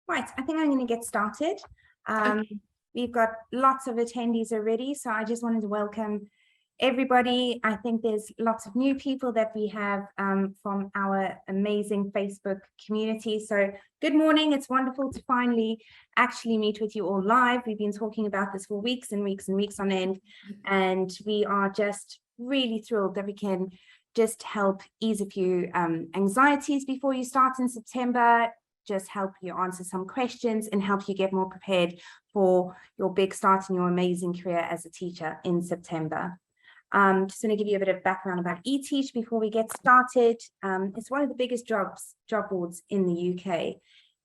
Right, I think I'm going to get started. Okay. We've got lots of attendees already, so I just wanted to welcome everybody. I think there's lots of new people that we have from our amazing Facebook community. So good morning. It's wonderful to finally actually meet with you all live. We've been talking about this for weeks and weeks and weeks on end, and we are just really thrilled that we can just help ease a few anxieties before you start in September, just help you answer some questions and help you get more prepared for your big start in your amazing career as a teacher in September. Just going to give you a bit of background about eTeach before we get started. It's one of the biggest job boards in the UK.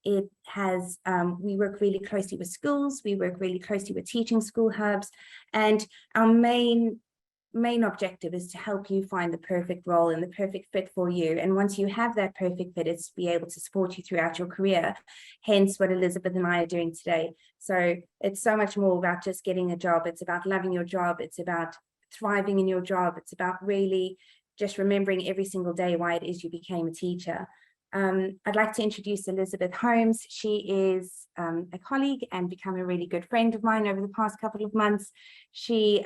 It has, we work really closely with schools, we work really closely with teaching school hubs, and our main objective is to help you find the perfect role and the perfect fit for you. And once you have that perfect fit, it's to be able to support you throughout your career, hence what Elizabeth and I are doing today. So it's so much more about just getting a job. It's about loving your job. It's about thriving in your job. It's about really just remembering every single day why it is you became a teacher. I'd like to introduce Elizabeth Holmes. She is a colleague and become a really good friend of mine over the past couple of months. She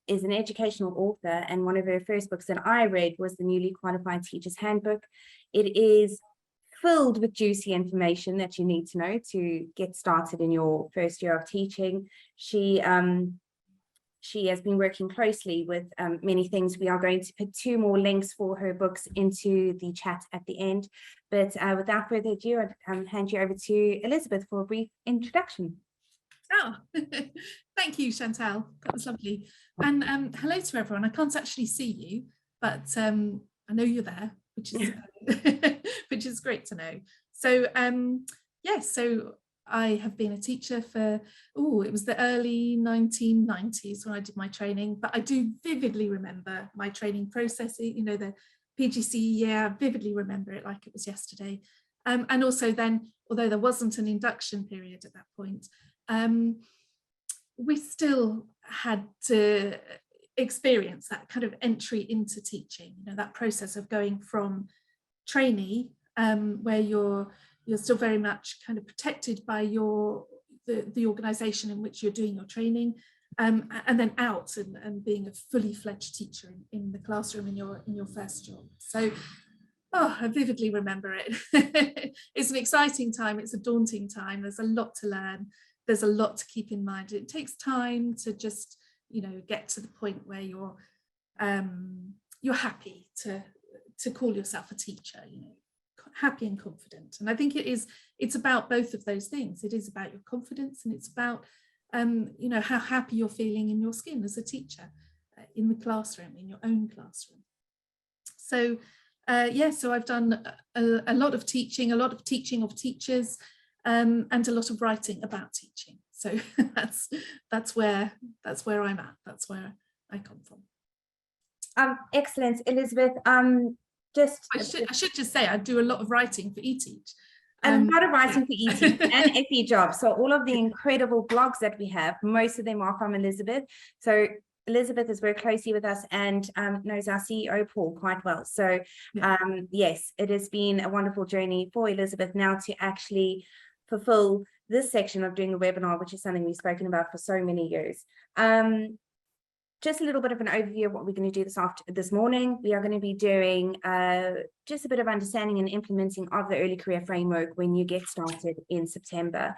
is an educational author, and one of her first books that I read was the Newly Qualified Teacher's Handbook. It is filled with juicy information that you need to know to get started in your first year of teaching. She has been working closely with many things. We are going to put 2 more links for her books into the chat at the end. But without further ado, I'd hand you over to Elizabeth for a brief introduction. Oh, thank you, Chantal. That was lovely. And hello to everyone. I can't actually see you, but I know you're there, which is which is great to know. So yes, so I have been a teacher for, it was the early 1990s when I did my training, but I do vividly remember my training process, you know, the PGCE year, I vividly remember it like it was yesterday. And also then, although there wasn't an induction period at that point, we still had to experience that kind of entry into teaching, you know, that process of going from trainee, where you're still very much kind of protected by the organization in which you're doing your training, and then out and being a fully fledged teacher in the classroom in your first job. So, I vividly remember it. It's an exciting time. It's a daunting time. There's a lot to learn. There's a lot to keep in mind. It takes time to just, you know, get to the point where you're happy to call yourself a teacher, you know, happy and confident. And I think it's about both of those things. It is about your confidence, and it's about you know, how happy you're feeling in your skin as a teacher, in the classroom, in your own classroom. So so I've done a lot of teaching of teachers, and a lot of writing about teaching. So that's where I'm at. That's where I come from. Excellent, Elizabeth. I should just say I do a lot of writing for eTeach. A lot of writing for eTeach and FE Jobs. So all of the incredible blogs that we have, most of them are from Elizabeth. So Elizabeth has worked closely with us and knows our CEO, Paul, quite well. So yes, it has been a wonderful journey for Elizabeth now to actually fulfill this section of doing a webinar, which is something we've spoken about for so many years. Just a little bit of an overview of what we're going to do this morning. We are going to be doing just a bit of understanding and implementing of the early career framework when you get started in September.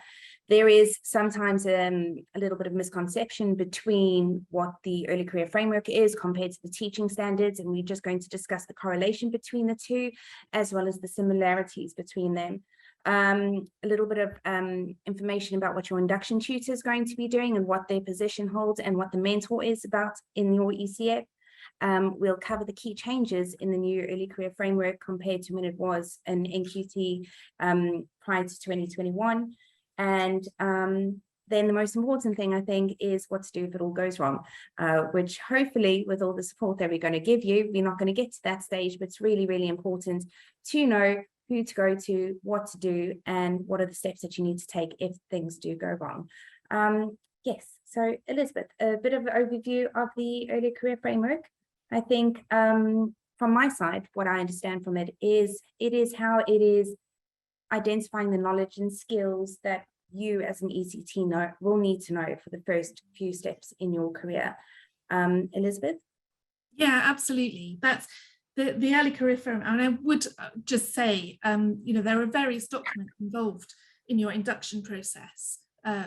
There is sometimes a little bit of misconception between what the early career framework is compared to the teaching standards, and we're just going to discuss the correlation between the two, as well as the similarities between them. A little bit of information about what your induction tutor is going to be doing and what their position holds and what the mentor is about in your ECF. We'll cover the key changes in the new early career framework compared to when it was an NQT prior to 2021. And then the most important thing, I think, is what to do if it all goes wrong, which hopefully with all the support that we're going to give you, we're not going to get to that stage, but it's really, really important to know who to go to, what to do, and what are the steps that you need to take if things do go wrong. Yes, so Elizabeth, a bit of an overview of the early career framework. I think from my side, what I understand from it is how it is identifying the knowledge and skills that you as an ECT will need to know for the first few steps in your career. Elizabeth? Yeah, absolutely. That's the early career framework. And I would just say, there are various documents involved in your induction process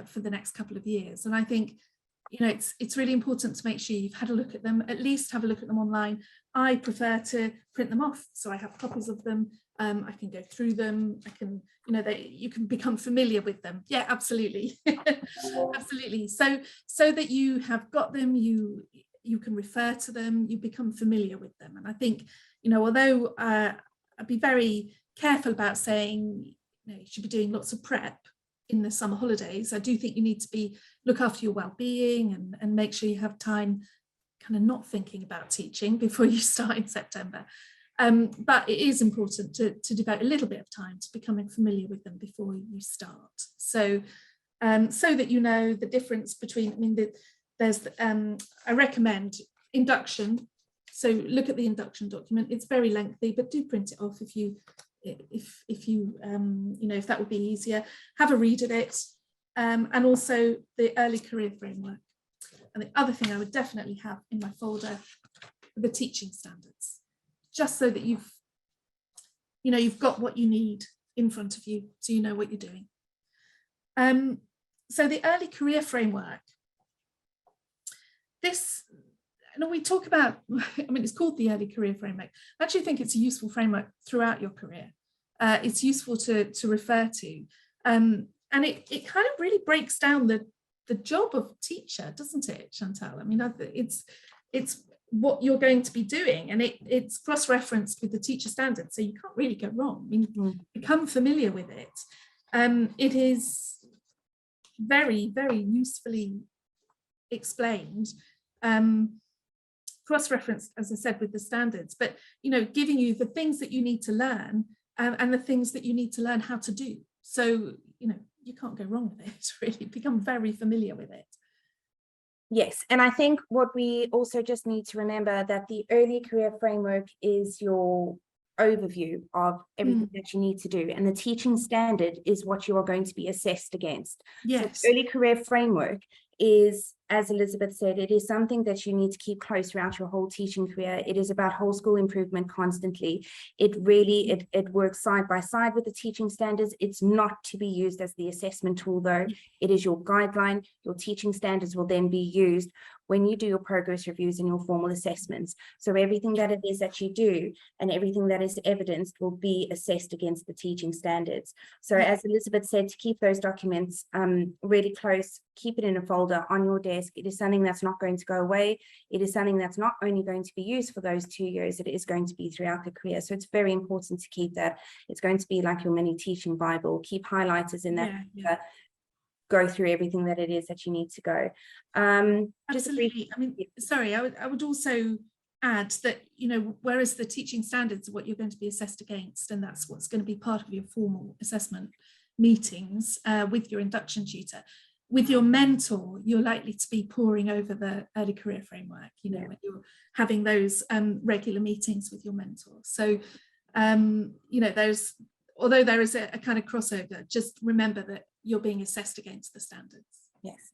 for the next couple of years. And I think, it's really important to make sure you've had a look at them, at least have a look at them online. I prefer to print them off, so I have copies of them. I can go through them. I can, you can become familiar with them. Yeah, absolutely. Absolutely. So that you have got them, you can refer to them, you become familiar with them. And I think, although I'd be very careful about saying, you should be doing lots of prep in the summer holidays, I do think you need to look after your well-being and make sure you have time kind of not thinking about teaching before you start in September. But it is important to devote a little bit of time to becoming familiar with them before you start. So that you know the difference between, I recommend Induction. So look at the Induction document. It's very lengthy, but do print it off if that would be easier. Have a read of it, and also the early career framework. And the other thing I would definitely have in my folder, the teaching standards, just so that you've got what you need in front of you, so you know what you're doing. So the early career framework, we talk about, it's called the early career framework. I actually think it's a useful framework throughout your career. It's useful to refer to. And it kind of really breaks down the job of teacher, doesn't it, Chantal? It's what you're going to be doing, and it's cross-referenced with the teacher standards, so you can't really go wrong. Become familiar with it. It is very, very usefully explained, cross-referenced, as I said, with the standards, but giving you the things that you need to learn and the things that you need to learn how to do. So you can't go wrong with it. Really become very familiar with it. Yes, and I think what we also just need to remember that the early career framework is your overview of everything that you need to do, and the teaching standard is what you are going to be assessed against. Yes. So early career framework is, as Elizabeth said, it is something that you need to keep close throughout your whole teaching career. It is about whole school improvement constantly. It really, it works side by side with the teaching standards. It's not to be used as the assessment tool though. It is your guideline. Your teaching standards will then be used when you do your progress reviews and your formal assessments. So everything that it is that you do and everything that is evidenced will be assessed against the teaching standards. So as Elizabeth said, to keep those documents really close, keep it in a folder on your desk. It is something that's not going to go away. It is something that's not only going to be used for those 2 years, it is going to be throughout the career. So it's very important to keep that. It's going to be like your mini teaching Bible. Keep highlighters in that. Go through everything that it is that you need to go. Absolutely. I would also add that, whereas the teaching standards are what you're going to be assessed against, and that's what's going to be part of your formal assessment meetings with your induction tutor, with your mentor, you're likely to be poring over the early career framework, when you're having those regular meetings with your mentor. So, although there is a kind of crossover, just remember that you're being assessed against the standards. Yes.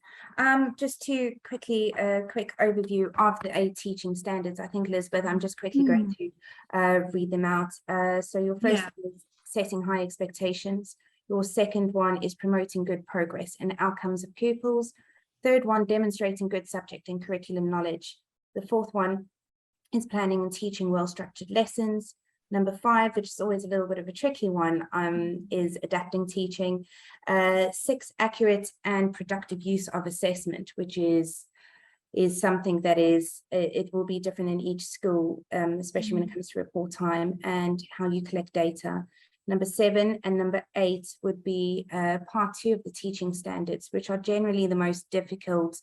Just to quickly, a quick overview of the 8 teaching standards. I think, Elizabeth, I'm just quickly going to read them out. So your first one is setting high expectations. Your second one is promoting good progress and outcomes of pupils. Third one, demonstrating good subject and curriculum knowledge. The fourth one is planning and teaching well-structured lessons. Number 5, which is always a little bit of a tricky one, is adapting teaching. 6, accurate and productive use of assessment, which is something that it will be different in each school, especially when it comes to report time and how you collect data. Number 7 and number 8 would be part 2 of the teaching standards, which are generally the most difficult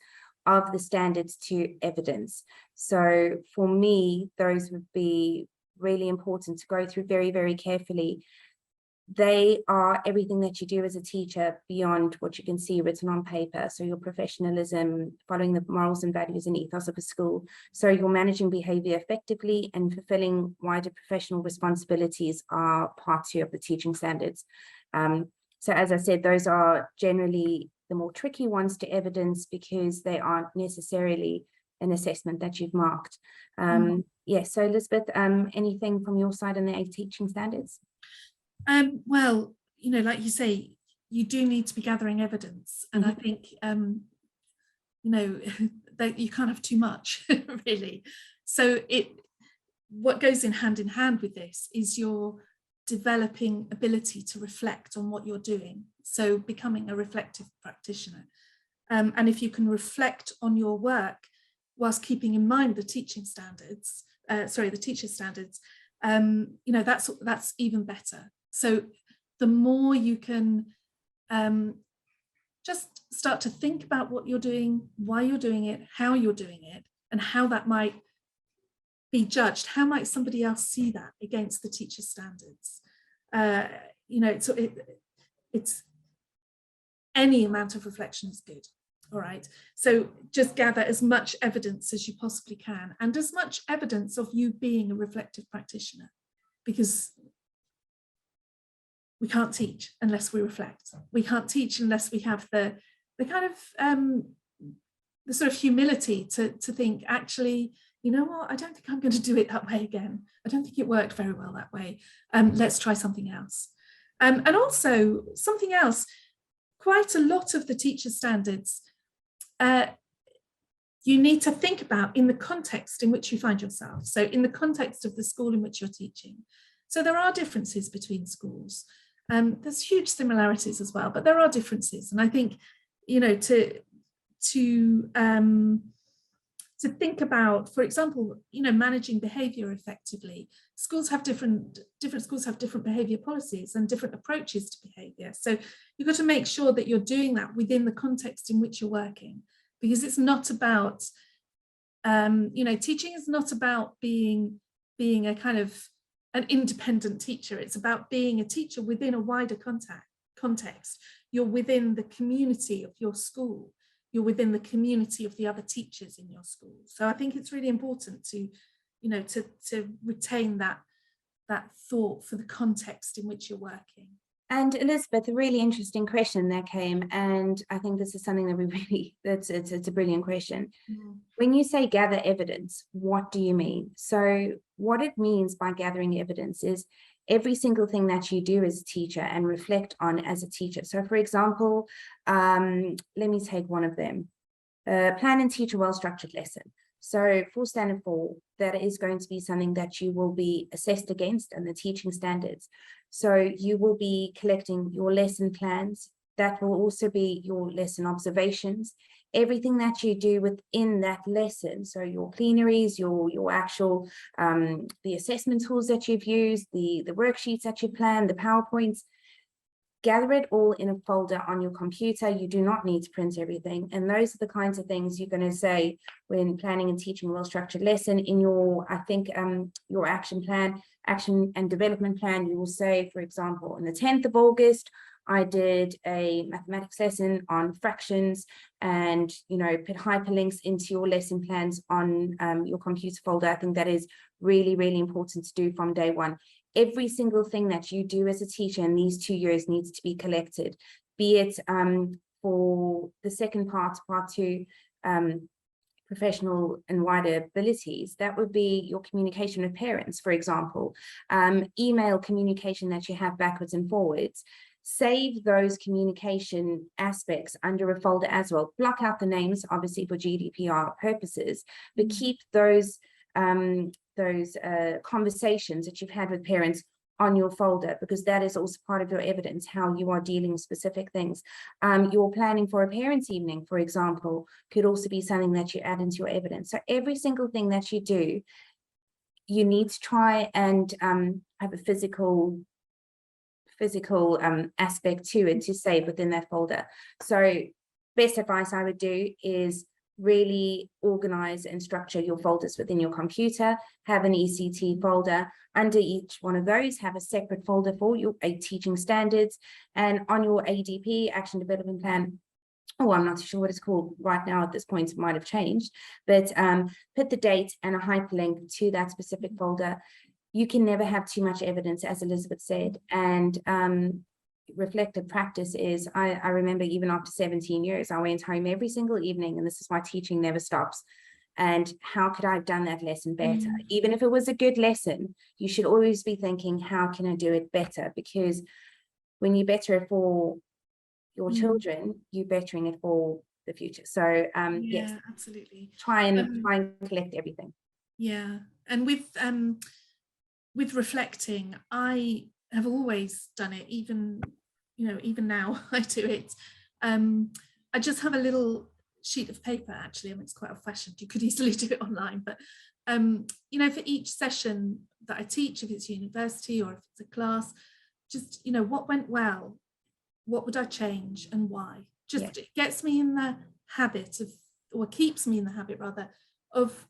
of the standards to evidence. So for me, those would be really important to go through very, very carefully. they are everything that you do as a teacher beyond what you can see written on paper. So your professionalism, following the morals and values and ethos of a school. So you're managing behavior effectively and fulfilling wider professional responsibilities are part 2 of the teaching standards. So as I said, those are generally the more tricky ones to evidence because they aren't necessarily an assessment that you've marked. Yes, so Elizabeth, anything from your side on the 8 teaching standards? Well, you know, like you say, you do need to be gathering evidence, and I think you know, that you can't have too much really. So what goes in hand with this is your developing ability to reflect on what you're doing, so becoming a reflective practitioner. And if you can reflect on your work whilst keeping in mind the teaching standards, the teacher standards, you know, that's even better. So the more you can just start to think about what you're doing, why you're doing it, how you're doing it, and how that might be judged. How might somebody else see that against the teacher standards? You know, so it's any amount of reflection is good. All right, so just gather as much evidence as you possibly can, and as much evidence of you being a reflective practitioner, because we can't teach unless we reflect. We can't teach unless we have the kind of the sort of humility to think, actually, you know what, I don't think I'm going to do it that way again. I don't think it worked very well that way. Let's try something else. And also something else, quite a lot of the teacher standards you need to think about in the context in which you find yourself. So in the context of the school in which you're teaching. So there are differences between schools. There's huge similarities as well, but there are differences. And I think, you know, to think about, for example, you know, managing behavior effectively. Schools have different schools have different behavior policies and different approaches to behavior. So you've got to make sure that you're doing that within the context in which you're working, because it's not about, you know, teaching is not about being a kind of an independent teacher. It's about being a teacher within a wider context. You're within the community of your school. You're within the community of the other teachers in your school. So I think it's really important to, you know, to retain that thought for the context in which you're working. And Elizabeth, a really interesting question that came, and I think this is something that we really, it's a brilliant question. When you say gather evidence, what do you mean? So what it means by gathering evidence is every single thing that you do as a teacher and reflect on as a teacher. So for example, let me take one of them, plan and teach a well-structured lesson. So for standard 4, that is going to be something that you will be assessed against and the teaching standards. So you will be collecting your lesson plans. That will also be your lesson observations. Everything that you do within that lesson, so your plenaries, your actual, the assessment tools that you've used, the worksheets that you plan, the PowerPoints, gather it all in a folder on your computer. You do not need to print everything. And those are the kinds of things you're going to say when planning and teaching a well-structured lesson in your, I think, your action and development plan. You will say, for example, on the 10th of August, I did a mathematics lesson on fractions, and, you know, put hyperlinks into your lesson plans on your computer folder. I think that is really, really important to do from day one. Every single thing that you do as a teacher in these 2 years needs to be collected, be it for the second part 2, professional and wider abilities. That would be your communication with parents, for example, email communication that you have backwards and forwards. Save those communication aspects under a folder as well. Block out the names, obviously, for GDPR purposes, but keep those conversations that you've had with parents on your folder, because that is also part of your evidence, how you are dealing with specific things. Your planning for a parents' evening, for example, could also be something that you add into your evidence. So every single thing that you do, you need to try and have a physical aspect to it to save within that folder. So best advice I would do is really organize and structure your folders within your computer. Have an ECT folder. Under each one of those, have a separate folder for your teaching standards. And on your ADP, Action Development Plan, oh, I'm not too sure what it's called right now at this point, it might have changed, but put the date and a hyperlink to that specific folder. You can never have too much evidence, as Elizabeth said, and reflective practice is, I remember even after 17 years, I went home every single evening, and this is why teaching never stops. And how could I have done that lesson better? Even if it was a good lesson, you should always be thinking, how can I do it better? Because when you better it for your children, you're bettering it for the future. So yes, absolutely. try and collect everything. Yeah, and with reflecting, I have always done it, even now I do it. I just have a little sheet of paper, actually. I mean, it's quite old-fashioned, you could easily do it online, but for each session that I teach, if it's university or if it's a class, just what went well, what would I change, and why? Just it gets me in the habit of, or keeps me in the habit rather, of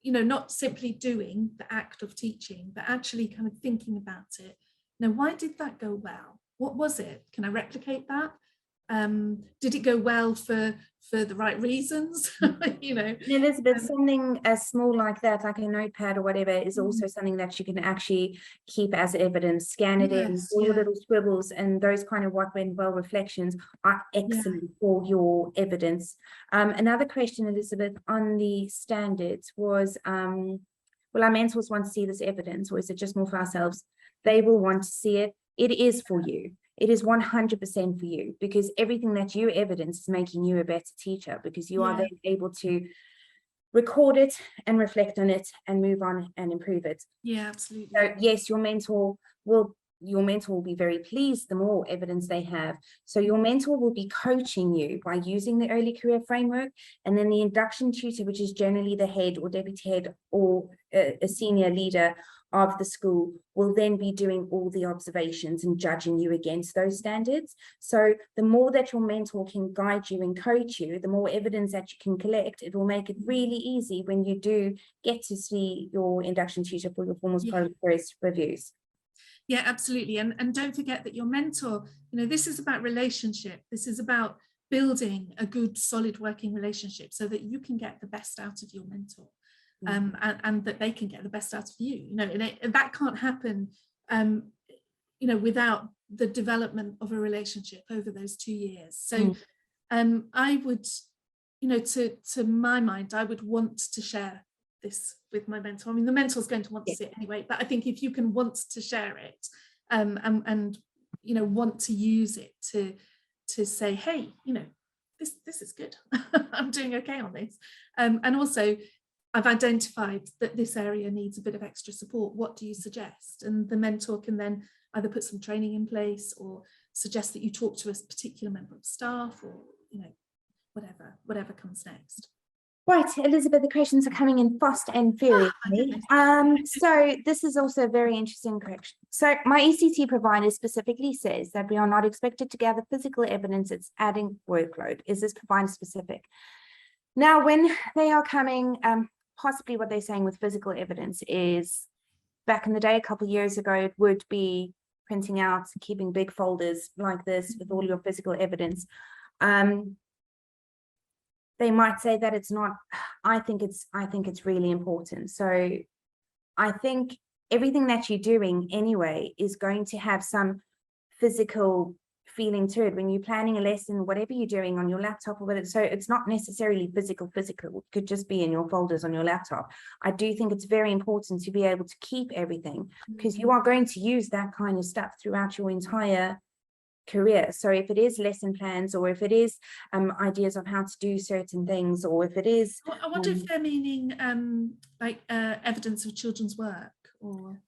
not simply doing the act of teaching, but actually kind of thinking about it. Why did that go well? What was it? Can I replicate that? Did it go well for the right reasons? Elizabeth, something as small like that, like a notepad or whatever, is also something that you can actually keep as evidence. Scan it in, all your little scribbles and those kind of what went well reflections are excellent for your evidence. Another question, Elizabeth, on the standards was, will our mentors want to see this evidence, or is it just more for ourselves? They will want to see it. It is for you. It is 100% for you, because everything that you evidence is making you a better teacher, because you are then able to record it and reflect on it and move on and improve it. Yeah, absolutely. So yes, your mentor will be very pleased the more evidence they have. So your mentor will be coaching you by using the early career framework, and then the induction tutor, which is generally the head or deputy head or a senior leader of the school, will then be doing all the observations and judging you against those standards. So the more that your mentor can guide you and coach you, the more evidence that you can collect, it will make it really easy when you do get to see your induction tutor for your formal progress reviews. Yeah, absolutely. And don't forget that your mentor, this is about relationship. This is about building a good, solid working relationship so that you can get the best out of your mentor. And that they can get the best out of you, and that can't happen, without the development of a relationship over those 2 years. So I would, to my mind, I would want to share this with my mentor. I mean, the mentor's going to want to see it anyway, but I think if you can want to share it, and want to use it to say, hey, this is good. I'm doing okay on this, and also, I've identified that this area needs a bit of extra support. What do you suggest? And the mentor can then either put some training in place or suggest that you talk to a particular member of staff, or, whatever comes next. Right, Elizabeth, the questions are coming in fast and furiously. So this is also a very interesting question. So my ECT provider specifically says that we are not expected to gather physical evidence. It's adding workload. Is this provider specific? Now, when they are coming, possibly what they're saying with physical evidence is, back in the day, a couple of years ago, it would be printing out, keeping big folders like this with all your physical evidence. They might say that it's not. I think it's really important. So I think everything that you're doing anyway is going to have some physical feeling to it when you're planning a lesson, whatever you're doing on your laptop or whatever. So it's not necessarily physical. It could just be in your folders on your laptop. I do think it's very important to be able to keep everything, because you are going to use that kind of stuff throughout your entire career. So if it is lesson plans, or if it is ideas of how to do certain things, or if it is, I wonder if they're meaning evidence of children's work, or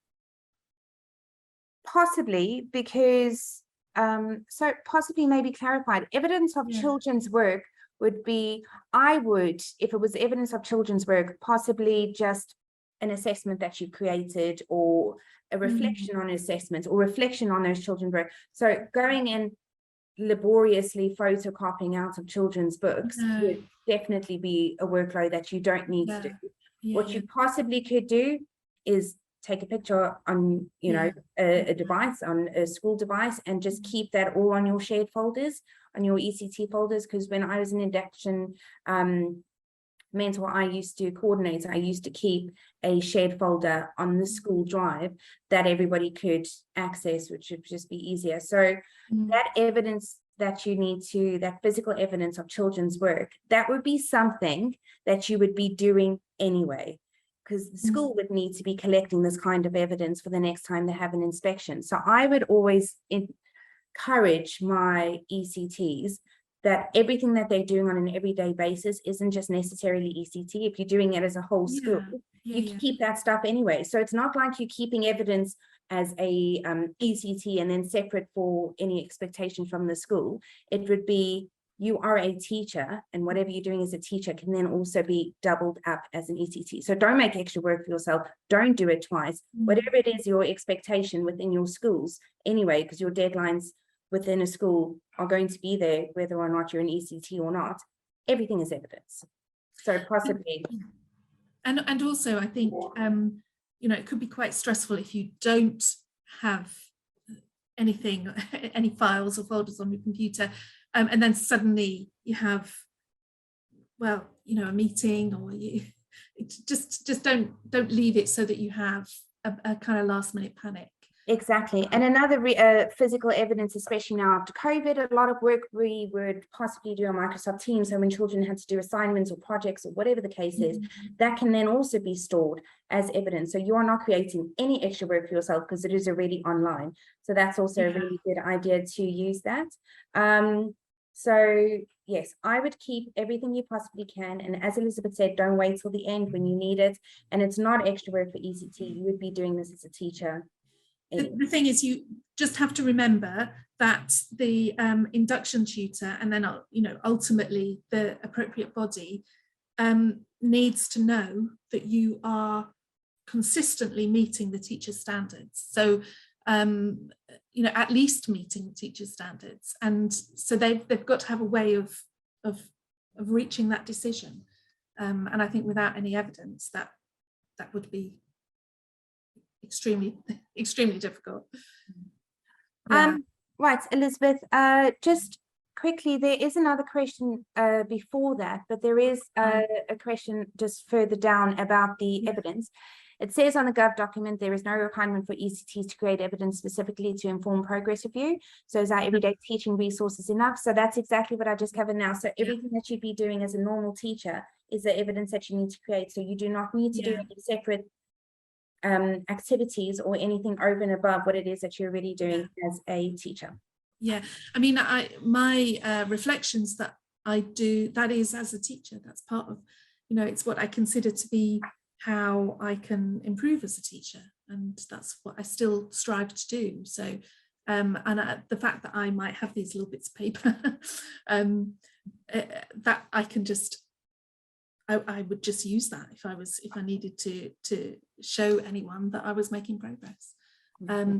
possibly, because so possibly maybe clarified. Evidence of children's work would be, I would, if it was evidence of children's work, possibly just an assessment that you created, or a reflection on an assessment, or reflection on those children's work. So going in laboriously photocopying out of children's books No. would definitely be a workload that you don't need to do. What you possibly could do is take a picture on, you know, a device, on a school device, and just keep that all on your shared folders, on your ECT folders. Because when I was in Induction mentor, I used to keep a shared folder on the school drive that everybody could access, which would just be easier. So that evidence that you need to, that physical evidence of children's work, that would be something that you would be doing anyway, because the school would need to be collecting this kind of evidence for the next time they have an inspection. So I would always encourage my ECTs that everything that they're doing on an everyday basis isn't just necessarily ECT. If you're doing it as a whole school, you keep that stuff anyway. So it's not like you're keeping evidence as a ECT and then separate for any expectation from the school. It would be, you are a teacher, and whatever you're doing as a teacher can then also be doubled up as an ECT. So don't make extra work for yourself. Don't do it twice. Whatever it is your expectation within your schools anyway, because your deadlines within a school are going to be there, whether or not you're an ECT or not. Everything is evidence. So possibly. And also, I think, you know, it could be quite stressful if you don't have anything, any files or folders on your computer, and then suddenly you have, well, you know, a meeting, or you just don't leave it so that you have a kind of last minute panic. Exactly. And another physical evidence, especially now after COVID, a lot of work we would possibly do on Microsoft Teams. So when children had to do assignments or projects or whatever the case is, that can then also be stored as evidence. So you are not creating any extra work for yourself because it is already online. So that's also a really good idea to use that. So yes, I would keep everything you possibly can. And as Elizabeth said, don't wait till the end when you need it. And it's not extra work for ECT. You would be doing this as a teacher. The thing is, you just have to remember that the induction tutor, and then, you know, ultimately the appropriate body needs to know that you are consistently meeting the teacher's standards. So, you know, at least meeting the teacher's standards. And so they've got to have a way of reaching that decision. And I think without any evidence, that would be extremely difficult. Right, Elizabeth, just quickly, there is another question before that, but there is a question just further down about the evidence. It says on the Gov document, there is no requirement for ECTs to create evidence specifically to inform progress review. So is our everyday teaching resources enough? So that's exactly what I just covered now. So everything that you'd be doing as a normal teacher is the evidence that you need to create. So you do not need to do any separate activities or anything over and above what it is that you're already doing as a teacher. I mean, my reflections that I do, that is as a teacher, that's part of, you know, it's what I consider to be how I can improve as a teacher, and that's what I still strive to do. So and the fact that I might have these little bits of paper that I can just, I would just use that if I needed to show anyone that I was making progress.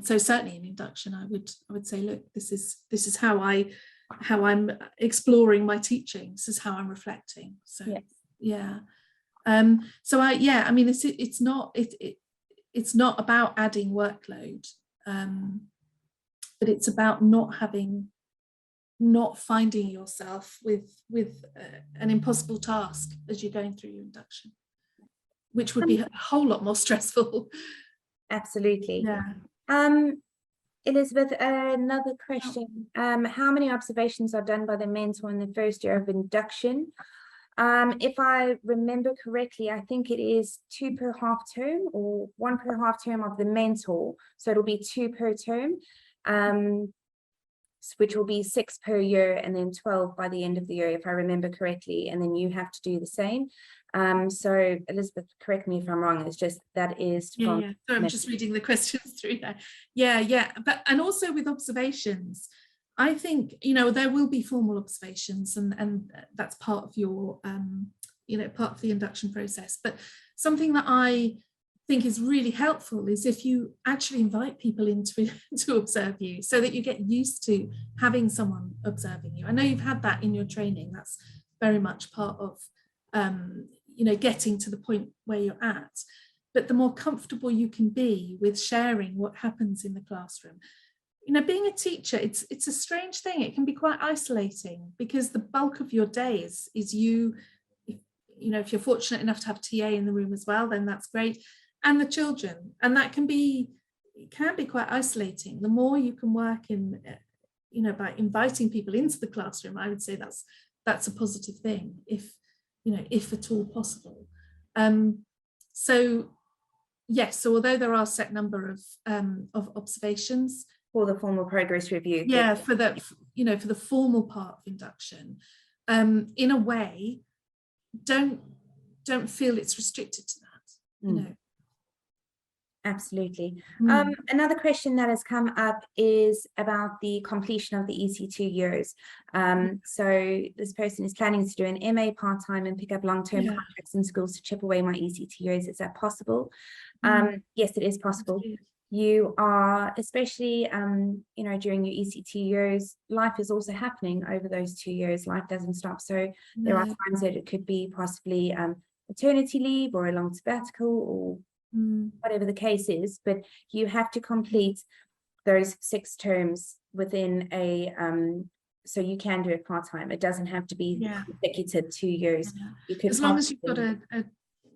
So certainly in induction, I would say, look, this is how I'm exploring my teaching. This is how I'm reflecting. So so I mean, it's not about adding workload, but it's about not finding yourself with an impossible task as you're going through your induction, which would be a whole lot more stressful. Absolutely. Elizabeth, another question. How many observations are done by the mentor in the first year of induction? If I remember correctly, I think it is 2 per half term, or 1 per half term of the mentor. So it'll be 2 per term, which will be 6 per year, and then 12 by the end of the year, if I remember correctly. And then you have to do the same. So Elizabeth, correct me if I'm wrong. It's just that is from So I'm just reading the questions through there. But and also with observations, I think, you know, there will be formal observations, and that's part of your, you know, part of the induction process. But something that I think is really helpful is if you actually invite people in to observe you, so that you get used to having someone observing you. I know you've had that in your training. That's very much part of you know, getting to the point where you're at. But the more comfortable you can be with sharing what happens in the classroom, you know, being a teacher, it's a strange thing. It can be quite isolating, because the bulk of your day is you. You know, if you're fortunate enough to have TA in the room as well, then that's great, and the children, and that can be quite isolating. The more you can work in, you know, by inviting people into the classroom, I would say that's a positive thing, if, you know, if at all possible. So yes, so although there are a set number of observations for the formal progress review, yeah, for the, you know, for the formal part of induction, in a way, don't feel it's restricted to that, you know. Absolutely. Another question that has come up is about the completion of the ECT years. So this person is planning to do an MA part-time and pick up long-term contracts in schools to chip away my ECT years. Is that possible? Yes, it is possible. You are, especially, you know, during your ECT years, life is also happening over those 2 years. Life doesn't stop. So there are times that it could be possibly maternity leave or a long sabbatical, or whatever the case is, but you have to complete those 6 terms within a, so you can do it part-time. It doesn't have to be consecutive 2 years. You could, as long as you've got a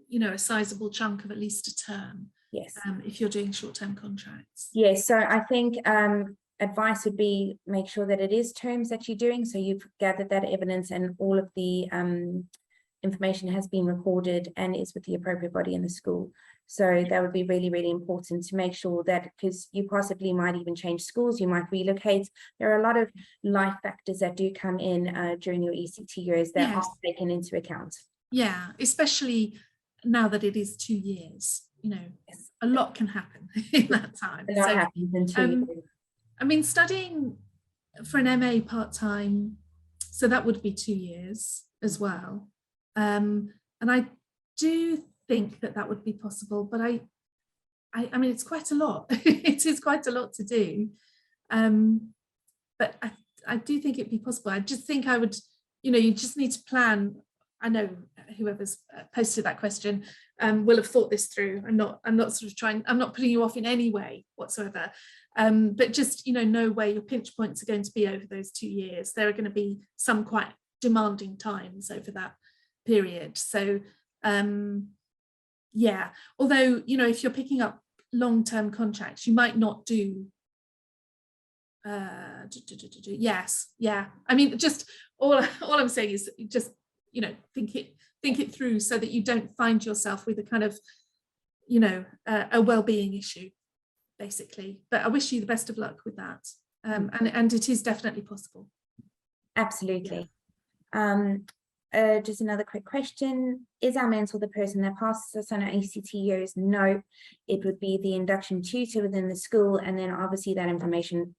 you know, a sizable chunk of at least a term. Yes. If you're doing short-term contracts. Yes. So I think advice would be, make sure that it is terms that you're doing. So you've gathered that evidence and all of the information has been recorded and is with the appropriate body in the school. So that would be really, really important to make sure that, because you possibly might even change schools, you might relocate. There are a lot of life factors that do come in during your ECT years that are taken into account. Yeah, especially now that it is 2 years. You know, a lot can happen in that time. A lot happens in 2 years. I mean, studying for an MA part-time, so that would be 2 years as well. And I do think that would be possible, but I mean, it's quite a lot. It is quite a lot to do. But I do think it'd be possible. I just think I would, you know, you just need to plan. I know whoever's posted that question will have thought this through. I'm not sort of trying, I'm not putting you off in any way whatsoever. But just, you know where your pinch points are going to be over those 2 years. There are going to be some quite demanding times over that period. So yeah, although, you know, if you're picking up long-term contracts, you might not do yes, yeah. I mean, just all I'm saying is just, you know, think it through, so that you don't find yourself with a kind of, you know, a well-being issue, basically. But I wish you the best of luck with that, and it is definitely possible. Absolutely. Just another quick question: is our mentor the person that passes us on our ECT years? No, it would be the induction tutor within the school, and then obviously that information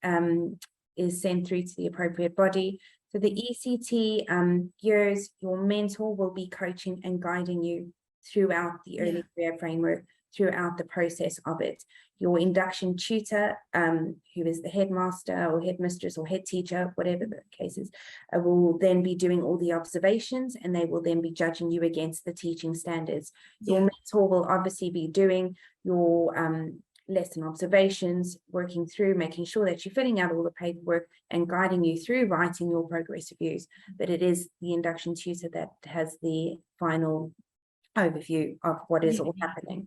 is sent through to the appropriate body. So the ECT years, your mentor will be coaching and guiding you throughout the early career framework, throughout the process of it. Your induction tutor, who is the headmaster or headmistress or head teacher, whatever the case is, will then be doing all the observations, and they will then be judging you against the teaching standards. Your mentor will obviously be doing your lesson observations, working through, making sure that you're filling out all the paperwork and guiding you through writing your progress reviews. But it is the induction tutor that has the final overview of what is all happening.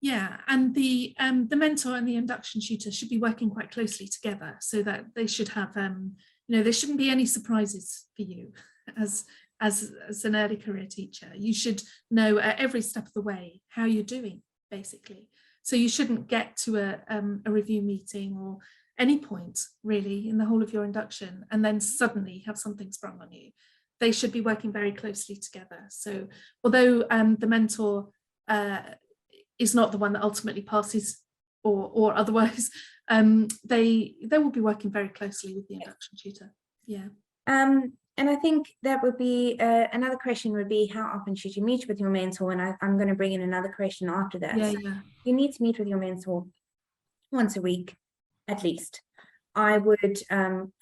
Yeah, and the mentor and the induction tutor should be working quite closely together, so that they should have, you know, there shouldn't be any surprises for you as an early career teacher. You should know at every step of the way how you're doing, basically. So you shouldn't get to a review meeting or any point really in the whole of your induction and then suddenly have something sprung on you. They should be working very closely together. So although the mentor is not the one that ultimately passes or otherwise, they will be working very closely with the induction tutor. Yeah. And I think that would be another question would be, how often should you meet with your mentor? And I'm going to bring in another question after that. Yeah, So yeah. you need to meet with your mentor once a week, at least. I would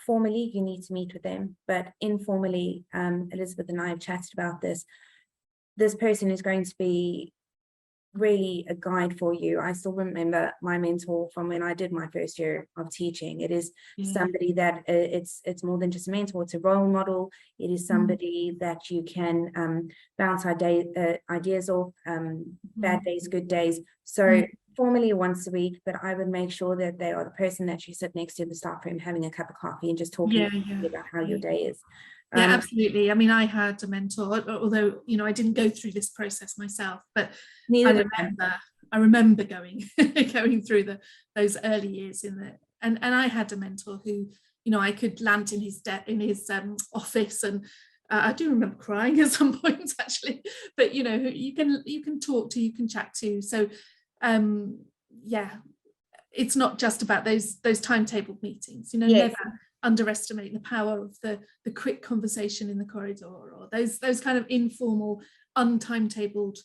formally, you need to meet with them, but informally, Elizabeth and I have chatted about this. This person is going to be really a guide for you. I still remember my mentor from when I did my first year of teaching. It is somebody that it's more than just a mentor, it's a role model. It is somebody that you can bounce ideas off, bad days, good days. So formally once a week, but I would make sure that they are the person that you sit next to in the staff room having a cup of coffee and just talking about how your day is. Yeah, absolutely. I mean, I had a mentor, although, you know, I didn't go through this process myself, but I remember going through those early years and I had a mentor who, you know, I could land in his office, and I do remember crying at some point actually, but you know, you can talk to, you can chat to. So yeah, it's not just about those timetable meetings, you know. Never underestimate the power of the quick conversation in the corridor, or those kind of informal, untimetabled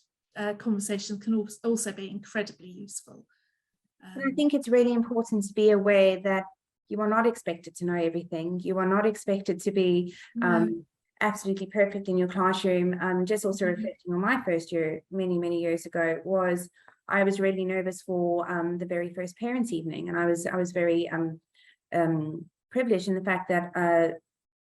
conversations can also be incredibly useful. And I think it's really important to be aware that you are not expected to know everything. You are not expected to be absolutely perfect in your classroom. Just also reflecting on my first year many years ago, was I was really nervous for the very first parents' evening, and I was very privileged in the fact that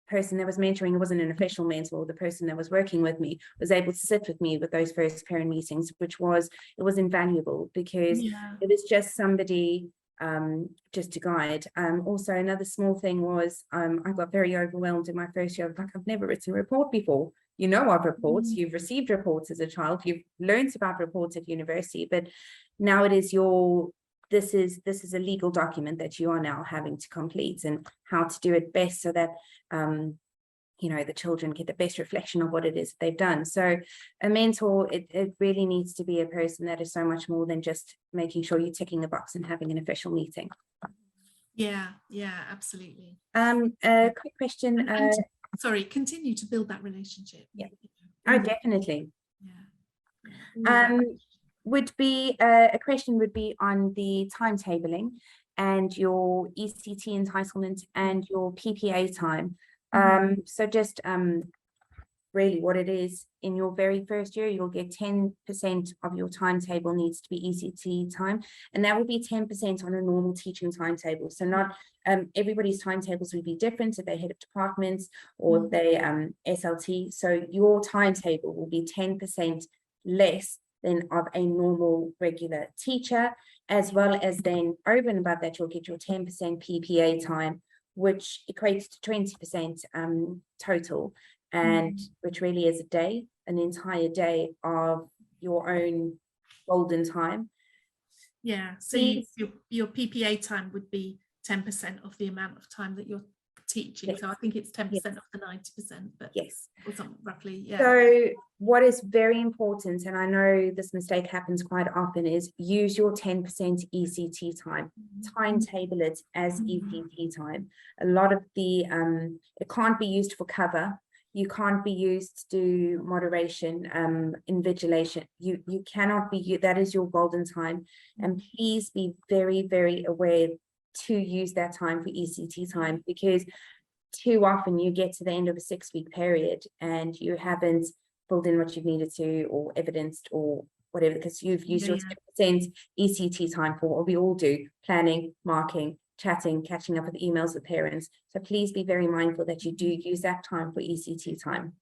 person that was mentoring, it wasn't an official mentor, the person that was working with me was able to sit with me with those first parent meetings, it was invaluable, because it was just somebody just to guide. Also, another small thing was I got very overwhelmed in my first year. Like, I've never written a report before. You know of reports, you've received reports as a child, you've learned about reports at university, but now it is this is a legal document that you are now having to complete, and how to do it best so that you know, the children get the best reflection of what it is that they've done. So a mentor, it really needs to be a person that is so much more than just making sure you're ticking a box and having an official meeting. Yeah, absolutely. A quick question. Sorry, continue to build that relationship. Oh, definitely. Would be a question would be on the timetabling and your ECT entitlement and your PPA time. So just really what it is, in your very first year, you'll get 10% of your timetable needs to be ECT time, and that will be 10% on a normal teaching timetable. So not everybody's timetables will be different if they head of departments or if they SLT. So your timetable will be 10% less than of a normal regular teacher, as well as then over and above that, you'll get your 10% PPA time, which equates to 20% total, and which really is a day, an entire day of your own golden time. Yeah, so your PPA time would be 10% of the amount of time that you're teaching. So I think it's 10% of the 90%, but or something roughly. So what is very important, and I know this mistake happens quite often, is use your 10% ECT time, timetable it as ECT time. A lot of the it can't be used for cover, you can't be used to do moderation, invigilation. You cannot be, that is your golden time, and please be very aware to use that time for ECT time, because too often you get to the end of a 6-week period and you haven't filled in what you've needed to, or evidenced, or whatever, because you've used your 10% ECT time for what we all do: planning, marking, chatting, catching up with emails with parents. So please be very mindful that you do use that time for ECT time.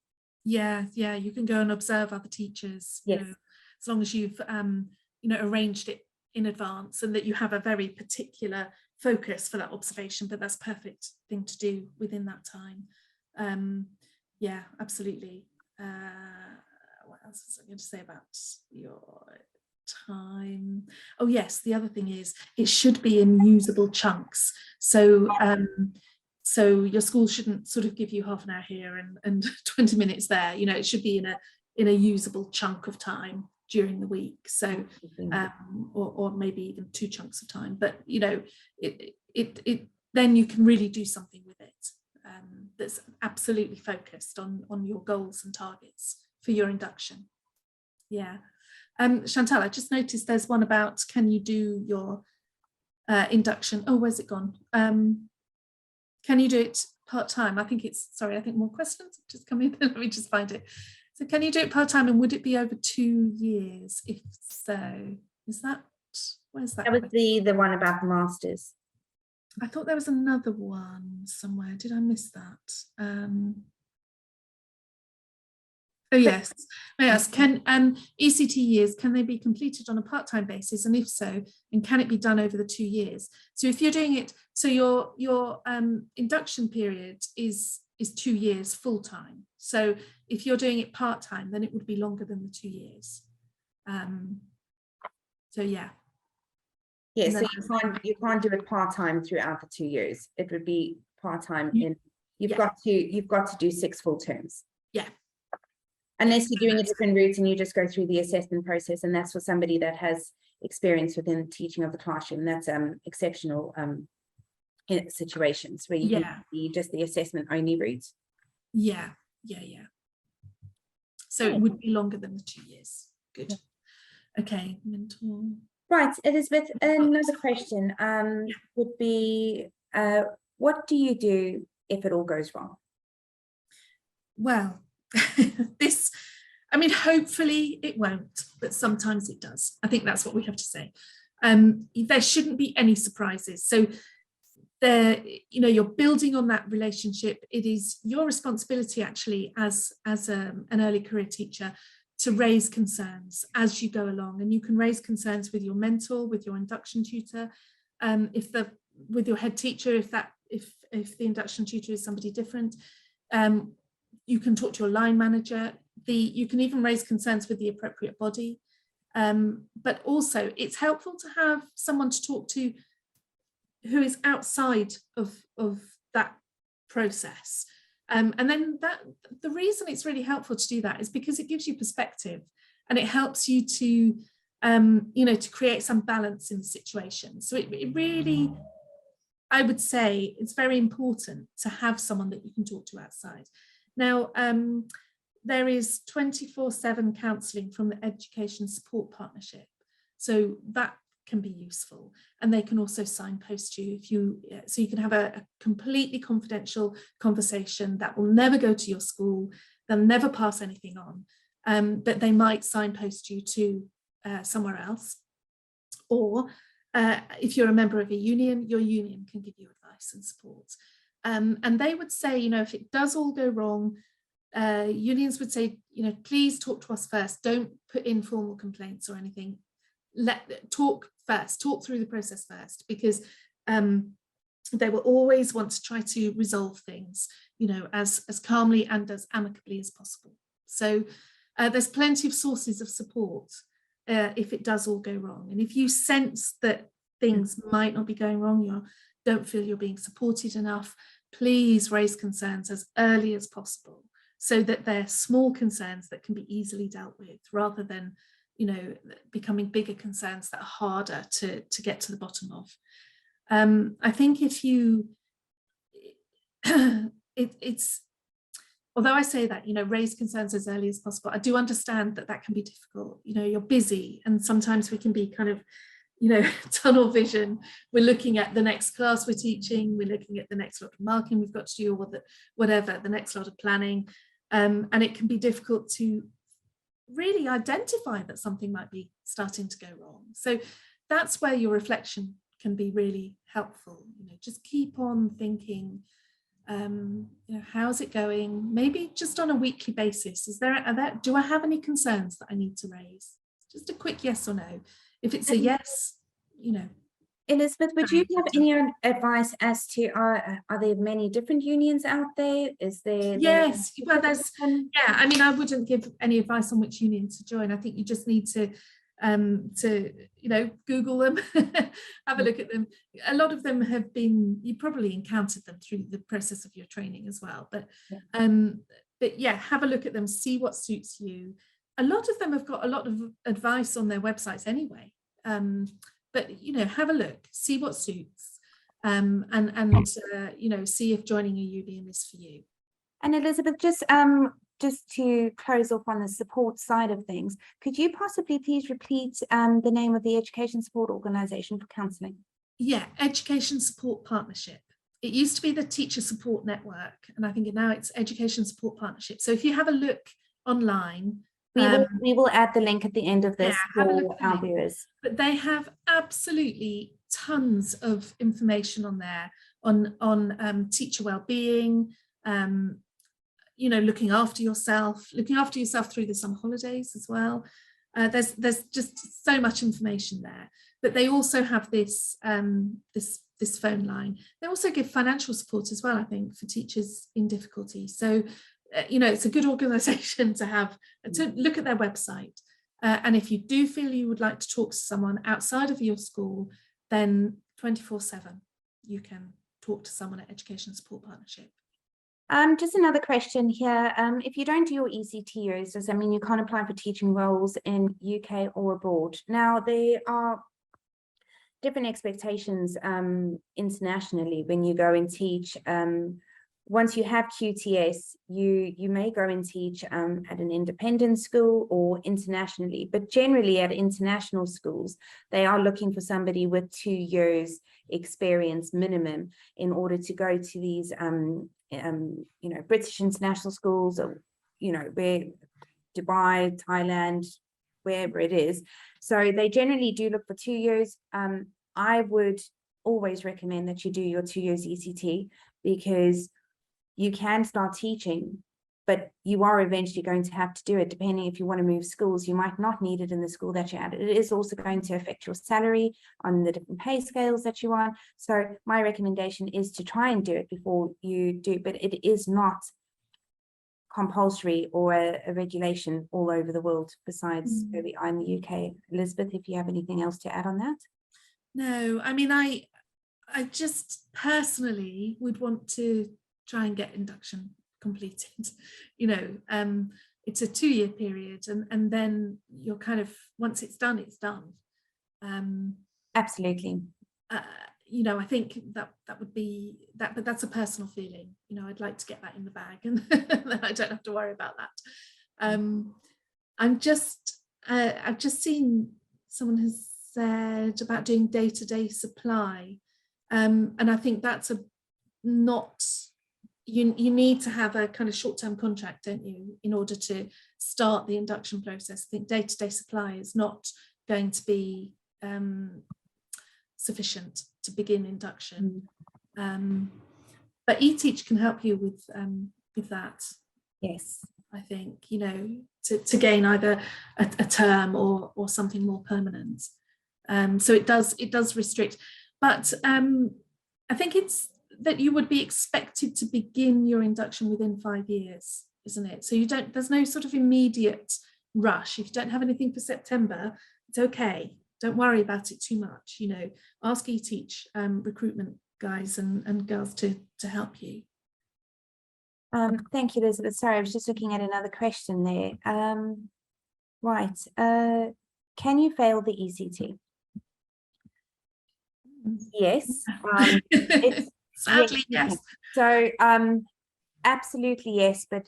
Yeah, you can go and observe other teachers, you know, as long as you've you know, arranged it in advance, and that you have a very particular focus for that observation, but that's a perfect thing to do within that time. Yeah, absolutely. What else was I going to say about your time? Oh yes, the other thing is it should be in usable chunks. So so your school shouldn't sort of give you half an hour here and 20 minutes there. You know, it should be in a usable chunk of time during the week. So or maybe even 2 chunks of time, but you know, it then you can really do something with it. that's absolutely focused on your goals and targets for your induction. Yeah. Chantal, I just noticed there's one about, can you do your induction? Oh, where's it gone? Can you do it part-time? I think it's, sorry, I think more questions have just come in. Let me just find it. So can you do it part-time, and would it be over 2 years? If so, is that, where's that? That was the one about the masters. I thought there was another one somewhere. Did I miss that? Oh yes. May I ask, can ECT years, can they be completed on a part-time basis, and if so, and can it be done over the 2 years? So if you're doing it, so your induction period is 2 years full-time. So if you're doing it part-time, then it would be longer than the 2 years. So yeah. Yeah, so you can't do it part-time throughout the 2 years. It would be part-time in, you've got to do 6 full terms. Yeah. Unless you're doing a different route and you just go through the assessment process, and that's for somebody that has experience within the teaching of the classroom. That's exceptional in situations where you can be just the assessment only route. Yeah. So it would be longer than the 2 years. Good. Okay, mentor. Right, Elizabeth, another question would be, what do you do if it all goes wrong? Well, this, I mean, hopefully it won't, but sometimes it does. I think that's what we have to say. There shouldn't be any surprises. So there, you know, you're building on that relationship. It is your responsibility actually as an early career teacher to raise concerns as you go along, and you can raise concerns with your mentor, with your induction tutor, with your head teacher, if the induction tutor is somebody different. You can talk to your line manager. You can even raise concerns with the appropriate body. But also it's helpful to have someone to talk to who is outside of that process. And then the reason it's really helpful to do that is because it gives you perspective, and it helps you to, you know, to create some balance in the situation. So it really, I would say it's very important to have someone that you can talk to outside. Now, there is 24/7 counselling from the Education Support Partnership. So that can be useful, and they can also signpost you so you can have a completely confidential conversation that will never go to your school. They'll never pass anything on, but they might signpost you to somewhere else. Or if you're a member of a union, your union can give you advice and support. And they would say, you know, if it does all go wrong, unions would say, you know, please talk to us first. Don't put in formal complaints or anything. Talk through the process first, because they will always want to try to resolve things, you know, as calmly and as amicably as possible. So there's plenty of sources of support if it does all go wrong. And if you sense that things might not be going wrong, you don't feel you're being supported enough, please raise concerns as early as possible, so that they're small concerns that can be easily dealt with, rather than, you know, becoming bigger concerns that are harder to get to the bottom of. I think if you, it's, although I say that, you know, raise concerns as early as possible, I do understand that can be difficult. You know, you're busy, and sometimes we can be kind of, you know, tunnel vision. We're looking at the next class we're teaching, we're looking at the next lot of marking we've got to do, or whatever, the next lot of planning. And it can be difficult to really identify that something might be starting to go wrong. So that's where your reflection can be really helpful. You know, just keep on thinking, you know, how's it going? Maybe just on a weekly basis. Do I have any concerns that I need to raise? Just a quick yes or no. If it's a yes, you know. Elizabeth, would you have any advice as to are there many different unions out there? Is there? Yes, well, there's, yeah, I mean, I wouldn't give any advice on which union to join. I think you just need to you know, Google them, have a look at them. A lot of them have been, you probably encountered them through the process of your training as well, but yeah, have a look at them, see what suits you. A lot of them have got a lot of advice on their websites anyway, but you know, have a look, see what suits. and you know, see if joining a UBM is for you. And Elizabeth, just to close off on the support side of things, could you possibly please repeat the name of the education support organisation for counselling? Yeah, Education Support Partnership. It used to be the Teacher Support Network, and I think now it's Education Support Partnership. So if you have a look online, we will add the link at the end of this for our viewers. But they have absolutely tons of information on there on teacher well-being, you know, looking after yourself through the summer holidays as well. There's just so much information there. But they also have this this phone line. They also give financial support as well, I think, for teachers in difficulty. So you know, it's a good organisation to have, to look at their website. And if you do feel you would like to talk to someone outside of your school, then 24/7 you can talk to someone at Education Support Partnership. Just another question here. If you don't do your ECT years, does that mean you can't apply for teaching roles in UK or abroad? Now, there are different expectations internationally when you go and teach. Once you have QTS, you may go and teach at an independent school or internationally, but generally at international schools, they are looking for somebody with 2 years experience minimum in order to go to these you know, British international schools, or you know, where Dubai, Thailand, wherever it is. So they generally do look for 2 years. I would always recommend that you do your 2 years ECT, because you can start teaching, but you are eventually going to have to do it. Depending if you want to move schools, you might not need it in the school that you're at. It is also going to affect your salary on the different pay scales that you're on. So my recommendation is to try and do it before you do, but it is not compulsory or a regulation all over the world, besides where we are in the UK. Elizabeth, if you have anything else to add on that? No, I mean, I just personally would want to try and get induction completed. You know, it's a 2-year period, and then you're kind of, once it's done, it's done. Absolutely. You know, I think that would be that, but that's a personal feeling. You know, I'd like to get that in the bag, and then I don't have to worry about that. I've just seen someone has said about doing day-to-day supply, and I think that's not. You need to have a kind of short-term contract, don't you, in order to start the induction process. I think day-to-day supply is not going to be sufficient to begin induction. But eTeach can help you with that. Yes. I think, you know, to gain either a term or something more permanent. So it does restrict, but I think it's that you would be expected to begin your induction within 5 years, isn't it? So there's no sort of immediate rush. If you don't have anything for September, it's okay. Don't worry about it too much. You know, ask eTeach recruitment guys and girls to help you. Thank you, Elizabeth. Sorry, I was just looking at another question there. Right. Can you fail the ECT? Yes. Sadly, yes. So absolutely yes, but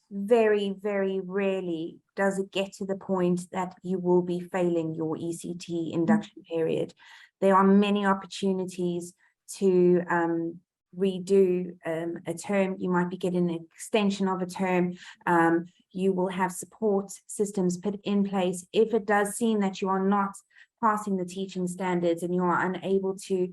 very, very rarely does it get to the point that you will be failing your ECT induction period. There are many opportunities to redo a term. You might be getting an extension of a term. You will have support systems put in place. If it does seem that you are not passing the teaching standards and you are unable to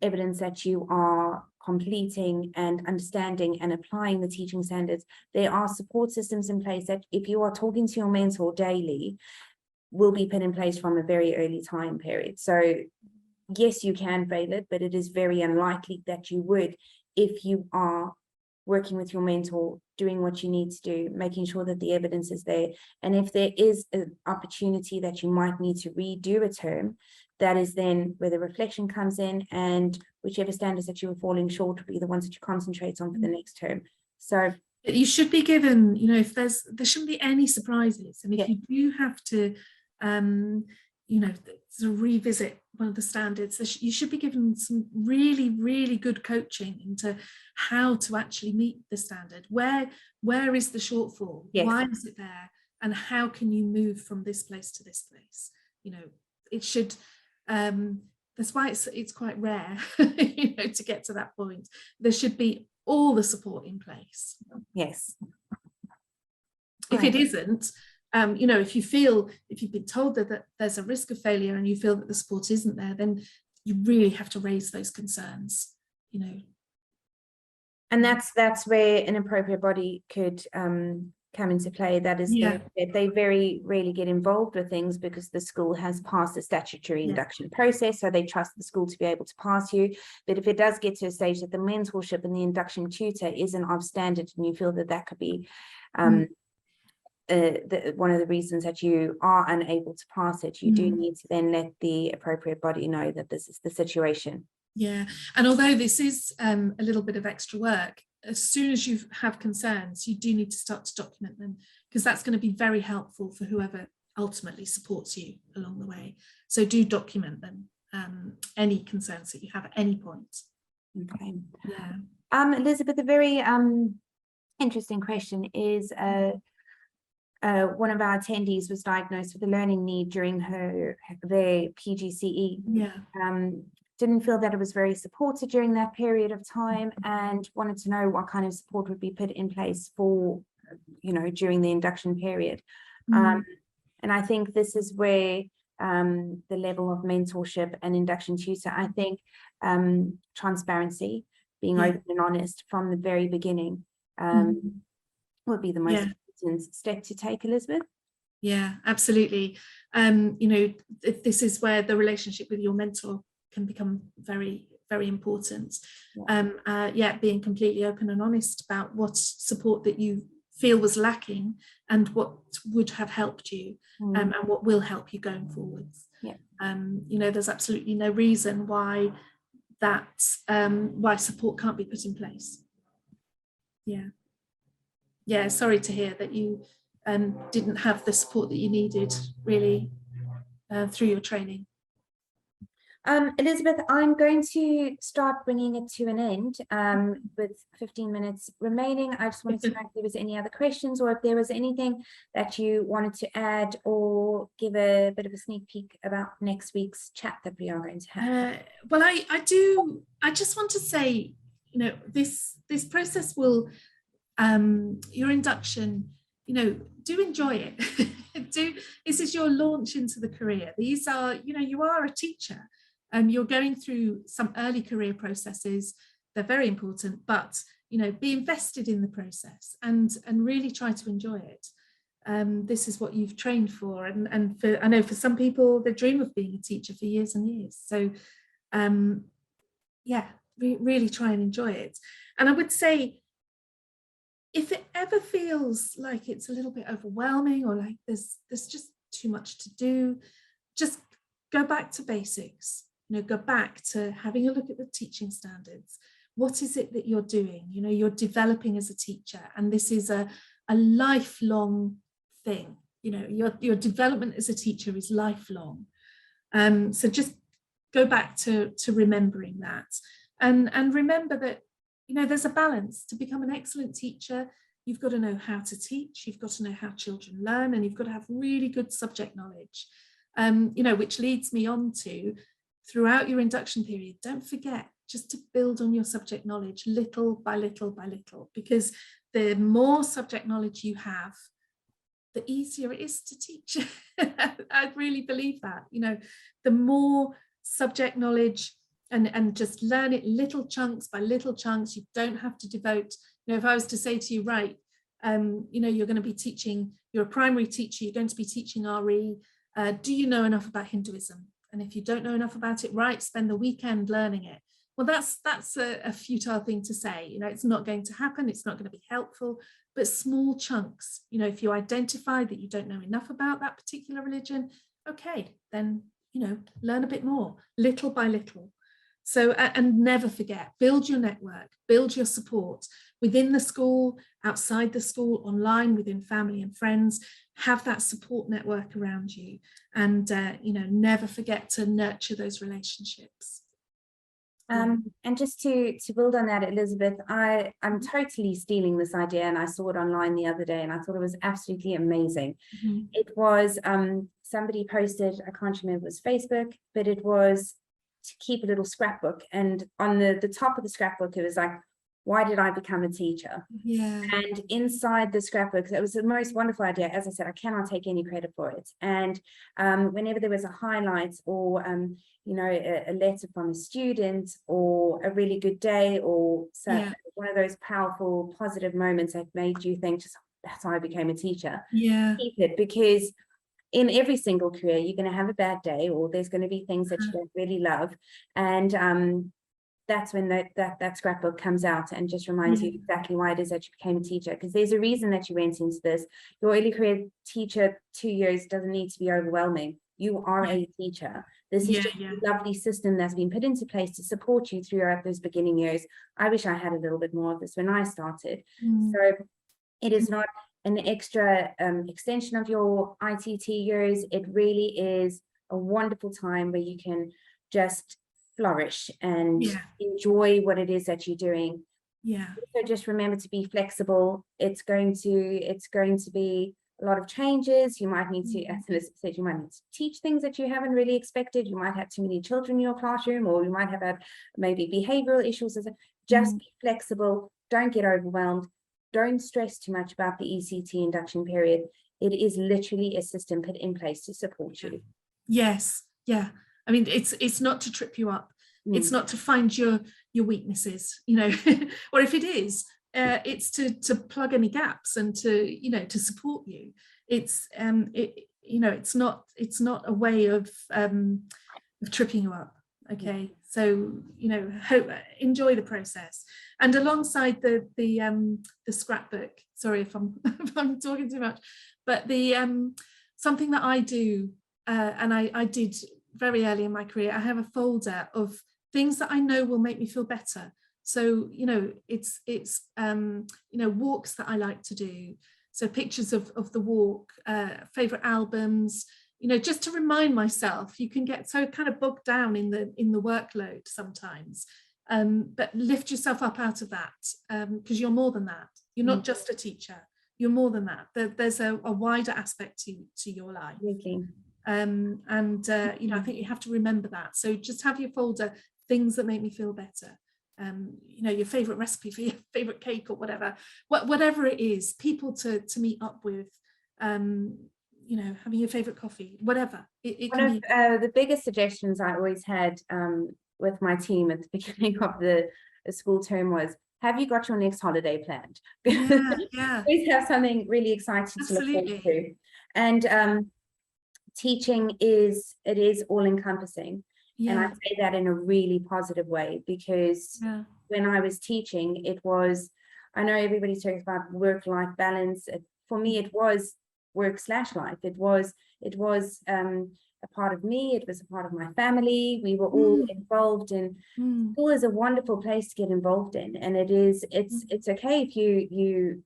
evidence that you are completing and understanding and applying the teaching standards, there are support systems in place that, if you are talking to your mentor daily, will be put in place from a very early time period. So yes, you can fail it, but it is very unlikely that you would, if you are working with your mentor, doing what you need to do, making sure that the evidence is there. And if there is an opportunity that you might need to redo a term, that is then where the reflection comes in, and whichever standards that you were falling short will be the ones that you concentrate on for the next term. So you should be given, you know, if there shouldn't be any surprises. And if you do have to, you know, sort of revisit one of the standards, you should be given some really, really good coaching into how to actually meet the standard. Where is the shortfall? Yes. Why is it there? And how can you move from this place to this place? You know, it should, that's why it's quite rare, you know, to get to that point. There should be all the support in place. Yes. If it isn't, you know, if you've been told that there's a risk of failure and you feel that the support isn't there, then you really have to raise those concerns, you know. And that's where an appropriate body could come into play. That is, they very rarely get involved with things because the school has passed the statutory induction process, so they trust the school to be able to pass you. But if it does get to a stage that the mentorship and the induction tutor isn't of standard, and you feel that could be one of the reasons that you are unable to pass it, you do need to then let the appropriate body know that this is the situation. Yeah, and although this is a little bit of extra work, as soon as you have concerns, you do need to start to document them, because that's going to be very helpful for whoever ultimately supports you along the way. So do document them, any concerns that you have at any point. Okay. Yeah. Elizabeth, a very interesting question is one of our attendees was diagnosed with a learning need during their PGCE. Yeah. Didn't feel that it was very supported during that period of time, and wanted to know what kind of support would be put in place for, you know, during the induction period. And I think this is where the level of mentorship and induction tutor, I think transparency, being open and honest from the very beginning would be the most important step to take, Elizabeth. Yeah, absolutely. You know, this is where the relationship with your mentor can become very, very important. Being completely open and honest about what support that you feel was lacking and what would have helped you, and what will help you going forwards. You know, there's absolutely no reason why why support can't be put in place. Sorry to hear that you didn't have the support that you needed really through your training. Elizabeth, I'm going to start bringing it to an end with 15 minutes remaining. I just wanted to know if there was any other questions, or if there was anything that you wanted to add or give a bit of a sneak peek about next week's chat that we are going to have. Well, I just want to say, you know, this process will, your induction, you know, do enjoy it. This is your launch into the career. These are, you know, you are a teacher. You're going through some early career processes. They're very important, but, you know, be invested in the process and really try to enjoy it. This is what you've trained for, and I know for some people they dream of being a teacher for years and years. So really try and enjoy it. And I would say, if it ever feels like it's a little bit overwhelming, or like there's just too much to do, just go back to basics. You know, go back to having a look at the teaching standards. What is it that you're doing? You know, you're developing as a teacher, and this is a lifelong thing. You know, your development as a teacher is lifelong. So just go back to remembering that, and remember that, you know, there's a balance. To become an excellent teacher, you've got to know how to teach, you've got to know how children learn, and you've got to have really good subject knowledge. You know, which leads me on to, throughout your induction period, don't forget just to build on your subject knowledge little by little by little, because the more subject knowledge you have, the easier it is to teach. I really believe that. You know, the more subject knowledge, and just learn it little chunks by little chunks. You don't have to devote, you know, if I was to say to you, right, you know, you're going to be teaching, you're a primary teacher, you're going to be teaching RE, do you know enough about Hinduism? And if you don't know enough about it, right, spend the weekend learning it. Well, that's a futile thing to say. You know, it's not going to happen. It's not going to be helpful. But small chunks, you know, if you identify that you don't know enough about that particular religion, okay, then, you know, learn a bit more, little by little. So, and never forget, build your network, build your support, within the school, outside the school, online, within family and friends. Have that support network around you, and you know, never forget to nurture those relationships. And just to build on that, Elizabeth, I'm totally stealing this idea, and I saw it online the other day and I thought it was absolutely amazing. It was somebody posted, I can't remember, it was Facebook, but it was to keep a little scrapbook, and on the top of the scrapbook it was like, why did I become a teacher? And inside the scrapbook, it was the most wonderful idea. As I said, I cannot take any credit for it. And whenever there was a highlight, or you know, a letter from a student, or a really good day, or one of those powerful positive moments that made you think, just that's how I became a teacher. Keep it, because in every single career you're going to have a bad day, or there's going to be things that you don't really love, and that's when that scrapbook comes out and just reminds you exactly why it is that you became a teacher, because there's a reason that you went into this. Your early career teacher 2 years doesn't need to be overwhelming. You are a teacher. This is just a lovely system that's been put into place to support you throughout those beginning years. I wish I had a little bit more of this when I started. So it is not an extra extension of your ITT years. It really is a wonderful time where you can just flourish and enjoy what it is that you're doing. So just remember to be flexible. It's going to be a lot of changes. You might need to, as Elizabeth said, you might need to teach things that you haven't really expected. You might have too many children in your classroom, or you might have had maybe behavioral issues. Just be flexible. Don't get overwhelmed. Don't stress too much about the ECT induction period. It is literally a system put in place to support you. I mean, it's not to trip you up. It's not to find your weaknesses, you know, or if it is, it's to plug any gaps and to, you know, to support you. It's you know, it's not a way of tripping you up. Okay, so, you know, enjoy the process, and alongside the scrapbook. Sorry if I'm if I'm talking too much, but the something that I do, and I did very early in my career, I have a folder of things that I know will make me feel better. So, you know, it's you know, walks that I like to do. So pictures of the walk, favorite albums, you know, just to remind myself. You can get so kind of bogged down in the workload sometimes, but lift yourself up out of that, because you're more than that. You're not just a teacher. You're more than that. There's a wider aspect to your life. And you know, I think you have to remember that. So just have your folder, things that make me feel better. You know, your favorite recipe for your favorite cake, or whatever it is, people to meet up with, you know, having your favorite coffee, whatever. One of the biggest suggestions I always had with my team at the beginning of the school term was, have you got your next holiday planned? Always have something really exciting to look forward to. And teaching is all encompassing. And I say that in a really positive way, because when I was teaching, it was, I know everybody talks about work-life balance. For me, it was work/life. It was a part of me. It was a part of my family. We were all involved in. School is a wonderful place to get involved in, and it's okay if you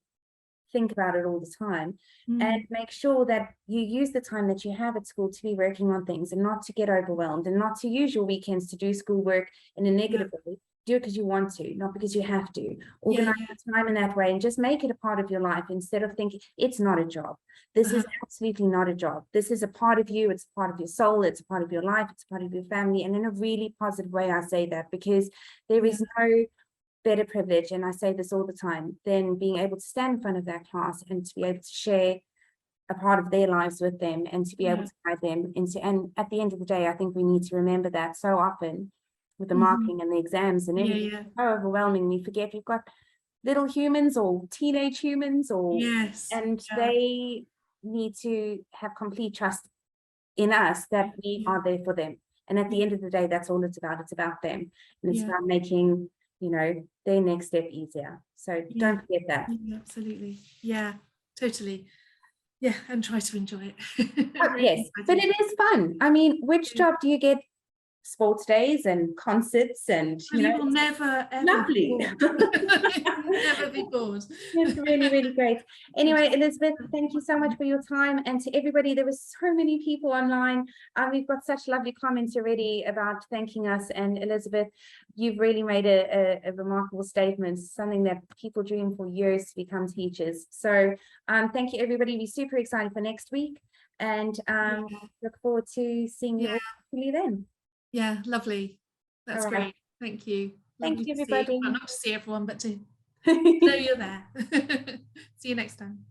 think about it all the time, and make sure that you use the time that you have at school to be working on things, and not to get overwhelmed, and not to use your weekends to do schoolwork in a negative way. Do it because you want to, not because you have to. Organize your time in that way, and just make it a part of your life, instead of thinking it's not a job. This is absolutely not a job. This is a part of you. It's a part of your soul. It's a part of your life. It's a part of your family. And in a really positive way, I say that, because there is no better privilege, and I say this all the time, than being able to stand in front of that class and to be able to share a part of their lives with them, and to be able to guide them into. And at the end of the day, I think we need to remember that so often with the marking and the exams and everything, so overwhelming. We forget we've got little humans, or teenage humans, or and they need to have complete trust in us that we are there for them. And at the end of the day, that's all it's about. It's about them, and it's about making, you know, their next step easier. So don't forget that. Absolutely. Totally. And try to enjoy it. Yes, but it is fun. I mean, which job do you get sports days and concerts, and And you will never ever lovely. be bored. Never be bored. It's really, really great. Anyway, Elizabeth, thank you so much for your time. And to everybody, there were so many people online. We've got such lovely comments already about thanking us. And Elizabeth, you've really made a remarkable statement, something that people dream for years to become teachers. So thank you, everybody. We're super excited for next week, and look forward to seeing you all then. Yeah, lovely. That's All right. great. Thank you. Thank Lovely you, to see you. everybody. Well, not to see everyone, but to know you're there. See you next time.